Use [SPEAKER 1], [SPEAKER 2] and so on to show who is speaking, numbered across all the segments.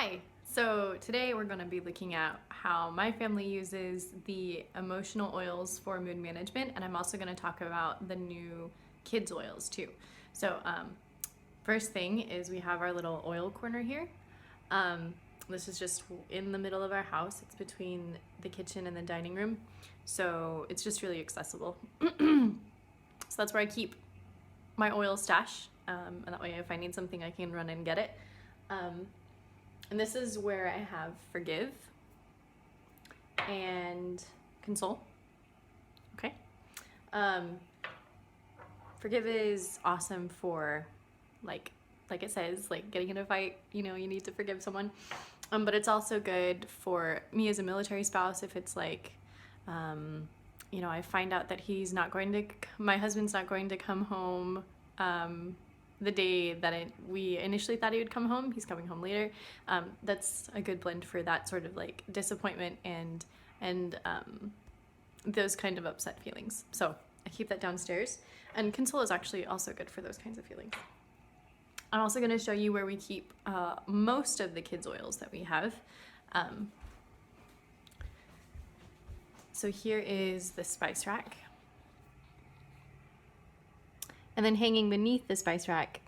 [SPEAKER 1] Hi! So today we're going to be looking at how my family uses the emotional oils for mood management, and I'm also going to talk about the new kids oils too. So first thing is we have our little oil corner here. This is just in the middle of our house. It's between the kitchen and the dining room, so it's just really accessible. So that's where I keep my oil stash, and that way if I need something I can run and get it. And this is where I have Forgive and Console. Okay. Forgive is awesome for like it says, like getting in a fight, you need to forgive someone. But it's also good for me as a military spouse if it's like, I find out that my husband's not going to come home the day that we initially thought he would come home. He's coming home later. That's a good blend for that sort of like disappointment and those kind of upset feelings. So I keep that downstairs. And Console is actually also good for those kinds of feelings. I'm also going to show you where we keep most of the kids' oils that we have. So here is the spice rack. And then hanging beneath the spice rack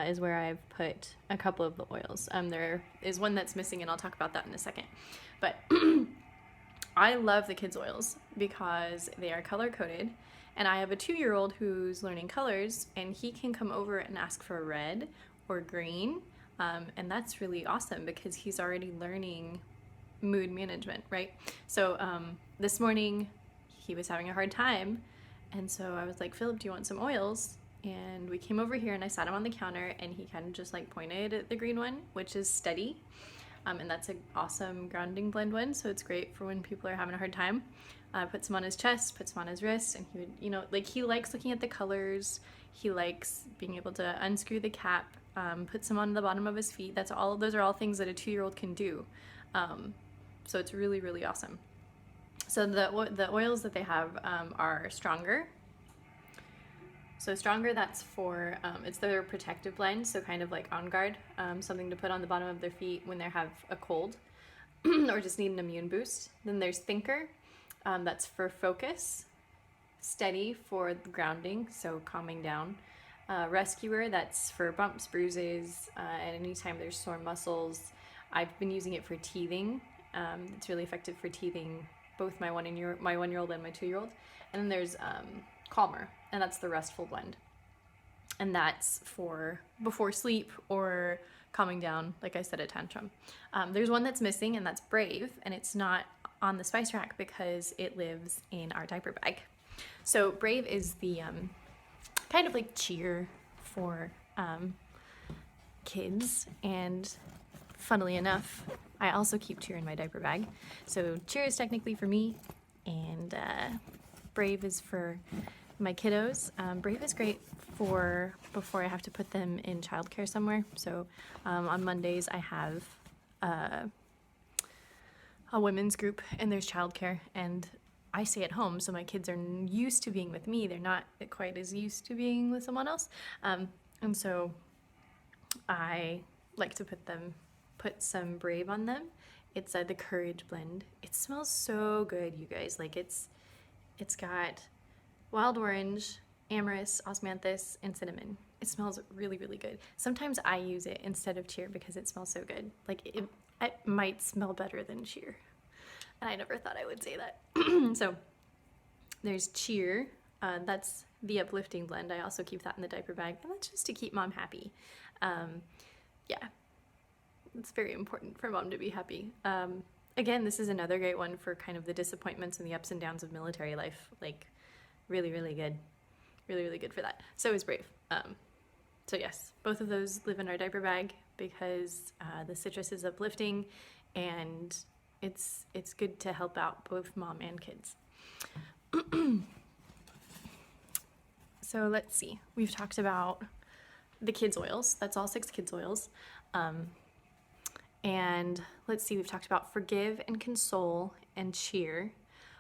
[SPEAKER 1] is where I've put a couple of the oils. There is one that's missing, and I'll talk about that in a second. But I love the kids' oils because they are color-coded. And I have a 2-year-old who's learning colors, and he can come over and ask for red or green. And that's really awesome because he's already learning mood management, right? So this morning, he was having a hard time. And so I was like, Philip, do you want some oils? And we came over here and I sat him on the counter, and he kind of just like pointed at the green one, which is Steady. And that's an awesome grounding blend one. So it's great for when people are having a hard time. Puts him on his chest, puts him on his wrist, and he would, he likes looking at the colors. He likes being able to unscrew the cap, puts him on the bottom of his feet. Those are all things that a 2-year-old can do. So it's really, really awesome. So the oils that they have are Stronger. So Stronger, that's for, it's their protective blend, so kind of like On Guard, something to put on the bottom of their feet when they have a cold or just need an immune boost. Then there's Thinker, that's for focus. Steady for grounding, so calming down. Rescuer, that's for bumps, bruises, and anytime there's sore muscles. I've been using it for teething. It's really effective for teething both my 1-year-old and my 2-year-old. And then there's Calmer, and that's the restful blend. And that's for before sleep or calming down, like I said, a tantrum. There's one that's missing, and that's Brave, and it's not on the spice rack because it lives in our diaper bag. So Brave is the kind of like cheer for kids, and funnily enough, I also keep cheer in my diaper bag. So cheer is technically for me, and Brave is for my kiddos. Brave is great for before I have to put them in childcare somewhere. So on Mondays I have a women's group, and there's childcare, and I stay at home, so my kids are used to being with me. They're not quite as used to being with someone else. And so I like to put some Brave on them. It's the Courage blend. It smells so good, you guys. Like it's got wild orange, amyris, osmanthus, and cinnamon. It smells really, really good. Sometimes I use it instead of cheer because it smells so good. Like it might smell better than cheer. And I never thought I would say that. So there's cheer. That's the uplifting blend. I also keep that in the diaper bag, and that's just to keep mom happy. Yeah, it's very important for mom to be happy. Again, this is another great one for kind of the disappointments and the ups and downs of military life. Like really, really good. Really, really good for that. So is Brave. So yes, both of those live in our diaper bag because the citrus is uplifting, and it's good to help out both mom and kids. So let's see. We've talked about the kids' oils. That's all 6 kids' oils. And let's see, we've talked about Forgive and Console and Cheer.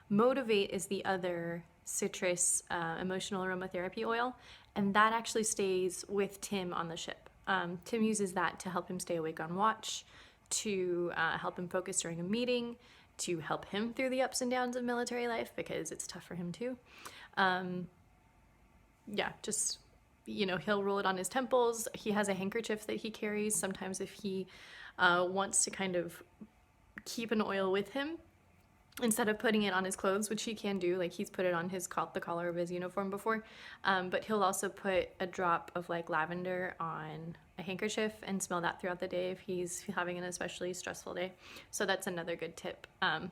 [SPEAKER 1] Motivate is the other citrus emotional aromatherapy oil, and that actually stays with Tim on the ship. Tim uses that to help him stay awake on watch, to help him focus during a meeting, to help him through the ups and downs of military life because it's tough for him too. Yeah, just, he'll roll it on his temples. He has a handkerchief that he carries sometimes if he wants to kind of keep an oil with him instead of putting it on his clothes, which he can do. Like, he's put it on the collar of his uniform before, but he'll also put a drop of like lavender on a handkerchief and smell that throughout the day if he's having an especially stressful day. So that's another good tip. But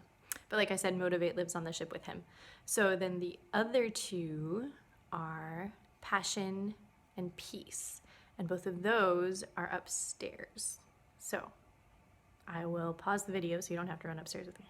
[SPEAKER 1] like I said, Motivate lives on the ship with him. So then the other two are Passion and Peace, and both of those are upstairs. So I will pause the video so you don't have to run upstairs with me.